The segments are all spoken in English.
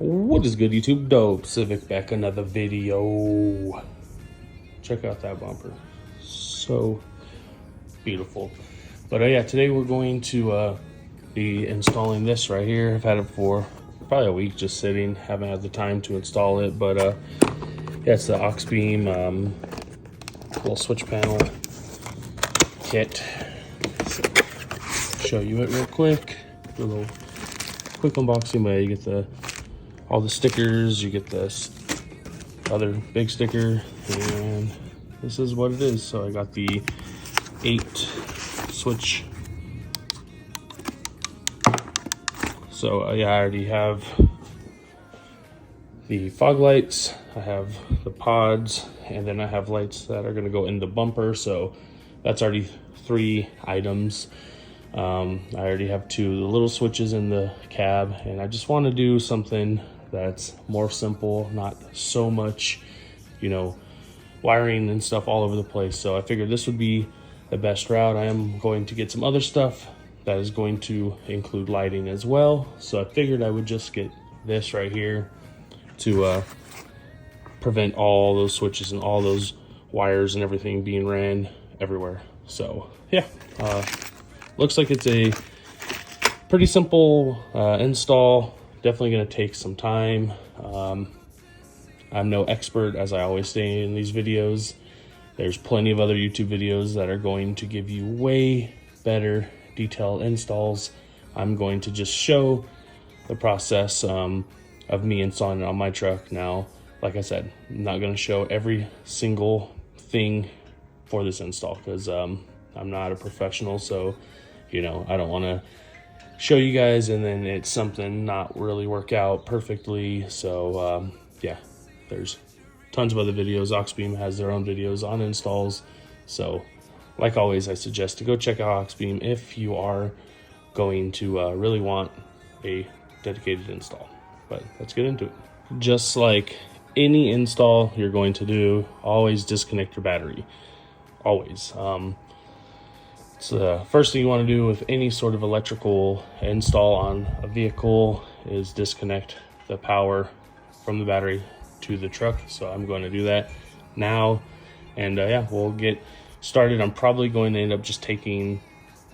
What is good, YouTube? Dope Civic back, another video. Check out that bumper, so beautiful. But yeah, today we're going to be installing this right here. I've had it for probably a week, just sitting, haven't had the time to install it. But yeah, it's the AuxBeam little switch panel kit. So, show you it real quick. Do a little quick unboxing. But you get all the stickers, you get this other big sticker, and this is what it is. So I got the 8 switch. So yeah, I already have the fog lights, I have the pods, and then I have lights that are going to go in the bumper. So that's already 3 items. I already have 2 little switches in the cab, and I just want to do something that's more simple, not so much, you know, wiring and stuff all over the place. So I figured this would be the best route. I am going to get some other stuff that is going to include lighting as well. So I figured I would just get this right here to prevent all those switches and all those wires and everything being ran everywhere. So yeah, looks like it's a pretty simple install. Definitely going to take some time. I'm no expert, as I always say in these videos. There's plenty of other YouTube videos that are going to give you way better detailed installs. I'm going to just show the process of me installing it on my truck. Now, like I said, I'm not going to show every single thing for this install because I'm not a professional. So, you know, I don't want to show you guys and then it's something not really work out perfectly. So yeah, there's tons of other videos. AuxBeam has their own videos on installs. So like always, I suggest to go check out AuxBeam if you are going to really want a dedicated install. But let's get into it. Just like any install you're going to do, always disconnect your battery. Always. So the first thing you want to do with any sort of electrical install on a vehicle is disconnect the power from the battery to the truck. So I'm going to do that now, and yeah, we'll get started. I'm probably going to end up just taking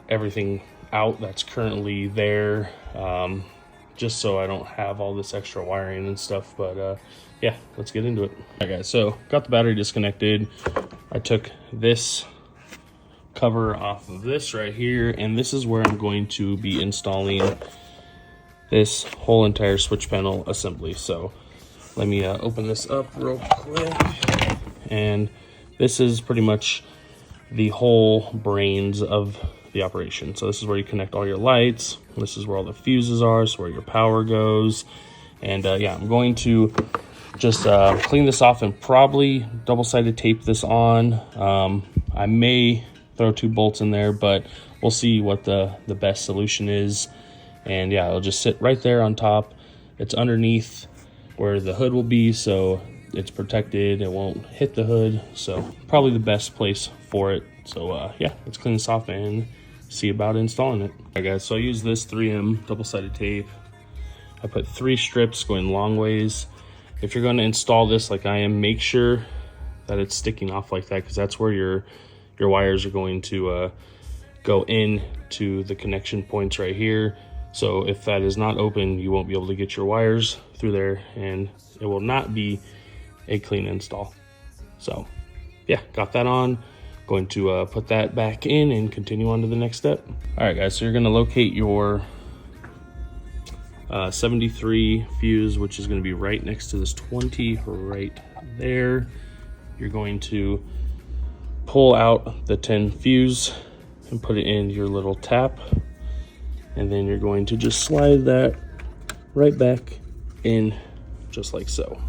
everything out that's currently there, just so I don't have all this extra wiring and stuff. But yeah, let's get into it. All right, guys, so got the battery disconnected. I took this cover off of this right here, and this is where I'm going to be installing this whole entire switch panel assembly. So let me open this up real quick, and this is pretty much the whole brains of the operation. So this is where you connect all your lights, this is where all the fuses are, this is where your power goes. And yeah, I'm going to just clean this off and probably double-sided tape this on. I may throw 2 bolts in there, but we'll see what the best solution is. And yeah, it'll just sit right there on top. It's underneath where the hood will be, so it's protected, it won't hit the hood. So probably the best place for it. So yeah, let's clean this off and see about installing it. All right, guys, so I use this 3M double-sided tape. I put 3 strips going long ways. If you're going to install this like I am, make sure that it's sticking off like that, because that's where your wires are going to go in to the connection points right here. So if that is not open, you won't be able to get your wires through there, and it will not be a clean install. So yeah, got that on. Going to put that back in and continue on to the next step. All right, guys, so you're going to locate your 73 fuse, which is going to be right next to this 20 right there. You're going to pull out the 10 fuse and put it in your little tap, and then you're going to just slide that right back in just like so. All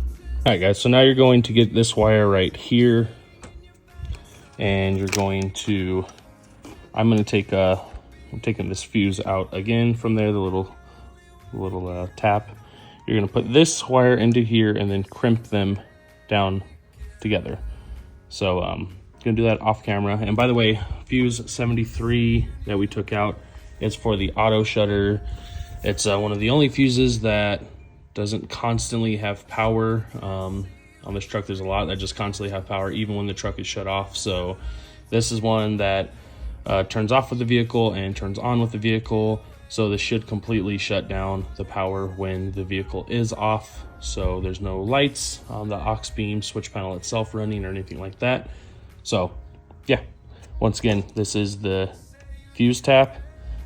right, guys, so now you're going to get this wire right here, and you're going to, I'm going to take I'm taking this fuse out again from there, the little tap. You're going to put this wire into here and then crimp them down together. So gonna do that off camera. And by the way, fuse 73 that we took out is for the auto shutter. It's one of the only fuses that doesn't constantly have power. On this truck, there's a lot that just constantly have power, even when the truck is shut off. So this is one that turns off with the vehicle and turns on with the vehicle. So this should completely shut down the power when the vehicle is off. So there's no lights on the AuxBeam switch panel itself running or anything like that. So yeah, once again, this is the fuse tap,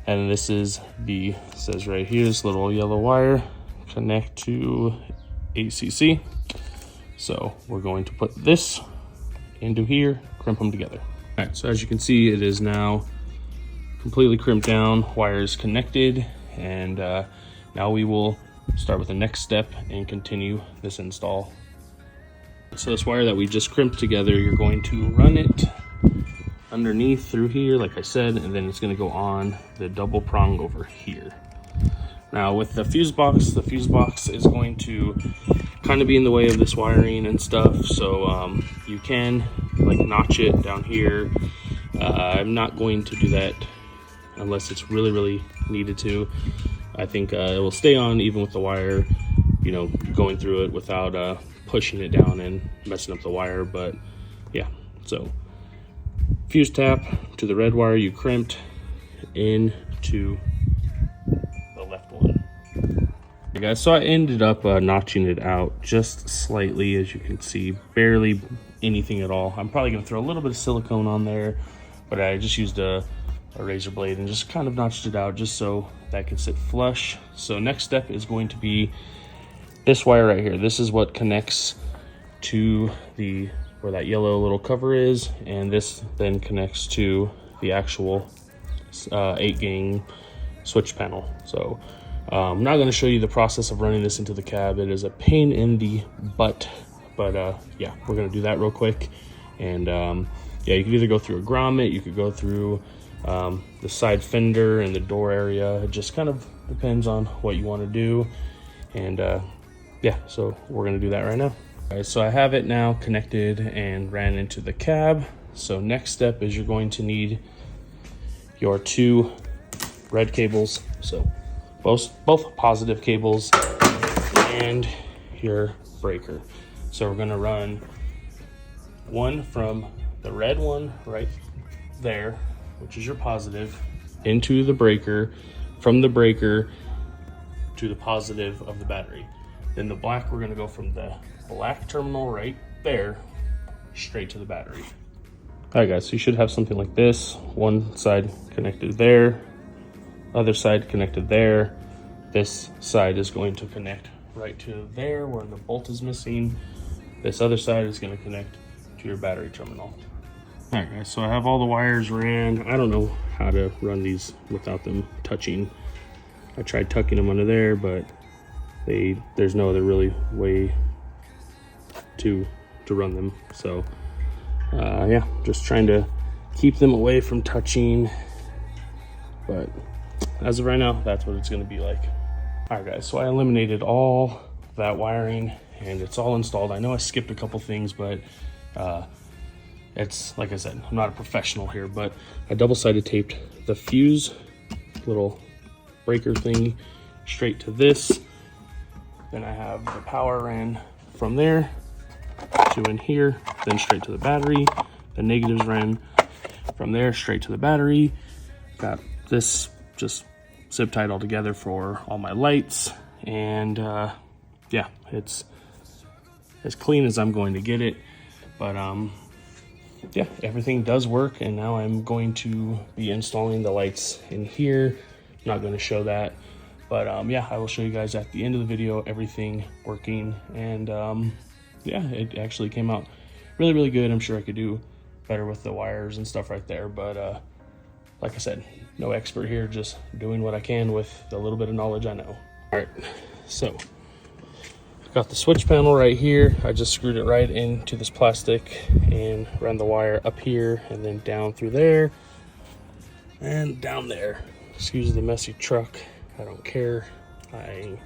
and this is the, says right here, this little yellow wire connect to ACC. So we're going to put this into here, crimp them together. All right, so as you can see, it is now completely crimped down, wires connected, and now we will start with the next step and continue this install. So this wire that we just crimped together, you're going to run it underneath through here, like I said, and then it's going to go on the double prong over here. Now with the fuse box is going to kind of be in the way of this wiring and stuff, so you can like notch it down here. I'm not going to do that unless it's really needed to. I think it will stay on even with the wire, you know, going through it without pushing it down and messing up the wire. But yeah, so fuse tap to the red wire you crimped into the left one. Okay guys, so I ended up notching it out just slightly, as you can see, barely anything at all. I'm probably gonna throw a little bit of silicone on there, but I just used a razor blade and just kind of notched it out just so that can sit flush. So next step is going to be this wire right here. This is what connects to the, where that yellow little cover is, and this then connects to the actual 8-gang switch panel. So I'm not going to show you the process of running this into the cab. It is a pain in the butt, but yeah, we're going to do that real quick. And yeah, you could either go through a grommet, you could go through the side fender and the door area. It just kind of depends on what you want to do. And yeah, so we're going to do that right now. All right, so I have it now connected and ran into the cab. So next step is you're going to need your 2 red cables, so both positive cables, and your breaker. So we're going to run one from the red one right there, which is your positive, into the breaker, from the breaker to the positive of the battery. Then the black, we're going to go from the black terminal right there straight to the battery. All right guys, so you should have something like this. One side connected there, other side connected there. This side is going to connect right to there where the bolt is missing. This other side is going to connect to your battery terminal. All right guys, so I have all the wires ran. I don't know how to run these without them touching. I tried tucking them under there, but there's no other really way to run them. So yeah, just trying to keep them away from touching. But as of right now, that's what it's going to be like. All right guys, so I eliminated all that wiring and it's all installed. I know I skipped a couple things, but it's, like I said, I'm not a professional here, but I double-sided taped the fuse little breaker thing straight to this. Then I have the power ran from there to in here, then straight to the battery. The negatives ran from there straight to the battery. Got this just zip tied all together for all my lights, and yeah, it's as clean as I'm going to get it. But yeah, everything does work, and now I'm going to be installing the lights in here. I'm not going to show that, but yeah, I will show you guys at the end of the video everything working. And yeah, it actually came out really good. I'm sure I could do better with the wires and stuff right there, but like I said, no expert here, just doing what I can with the little bit of knowledge I know. All right, so got the switch panel right here. I just screwed it right into this plastic and ran the wire up here and then down through there and down there. Excuse the messy truck, I don't care. I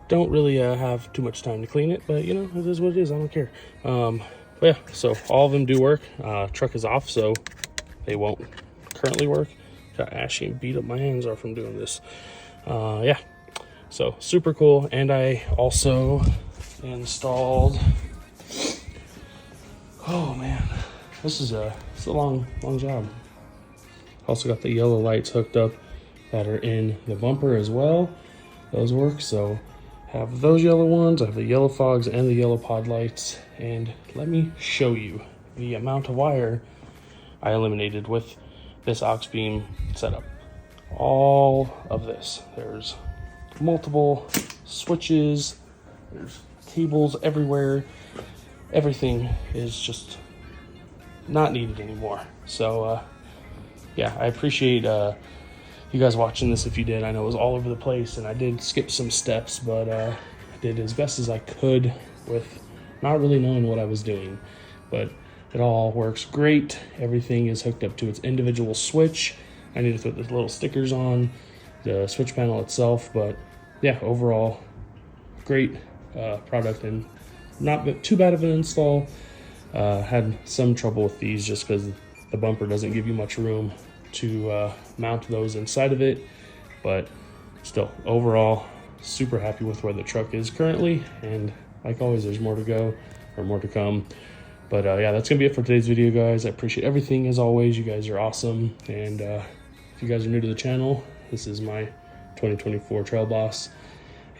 don't really have too much time to clean it, but you know, it is what it is, I don't care. But yeah, so all of them do work. Truck is off, so they won't currently work. Got ashy and beat up my hands are from doing this. Yeah, So super cool. And I also installed, oh man, this is a long job. Also got the yellow lights hooked up that are in the bumper as well. Those work. So have those yellow ones. I have the yellow fogs and the yellow pod lights. And let me show you the amount of wire I eliminated with this AuxBeam setup. All of this. There's multiple switches, there's cables everywhere. Everything is just not needed anymore. So yeah, I appreciate you guys watching this. If you did, I know it was all over the place and I did skip some steps, but I did as best as I could with not really knowing what I was doing. But it all works great. Everything is hooked up to its individual switch. I need to put the little stickers on the switch panel itself, but yeah, overall great product and not too bad of an install. Had some trouble with these just because the bumper doesn't give you much room to mount those inside of it, but still overall super happy with where the truck is currently. And like always, there's more to go or more to come. But yeah, that's gonna be it for today's video, guys. I appreciate everything as always. You guys are awesome. And if you guys are new to the channel, this is my 2024 Trailboss.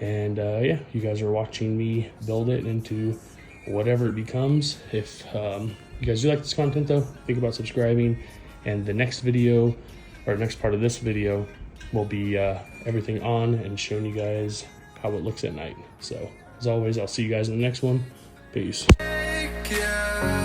And yeah, you guys are watching me build it into whatever it becomes. If you guys do like this content though, think about subscribing. And the next video, or next part of this video, will be everything on and showing you guys how it looks at night. So as always, I'll see you guys in the next one. Peace. Yeah.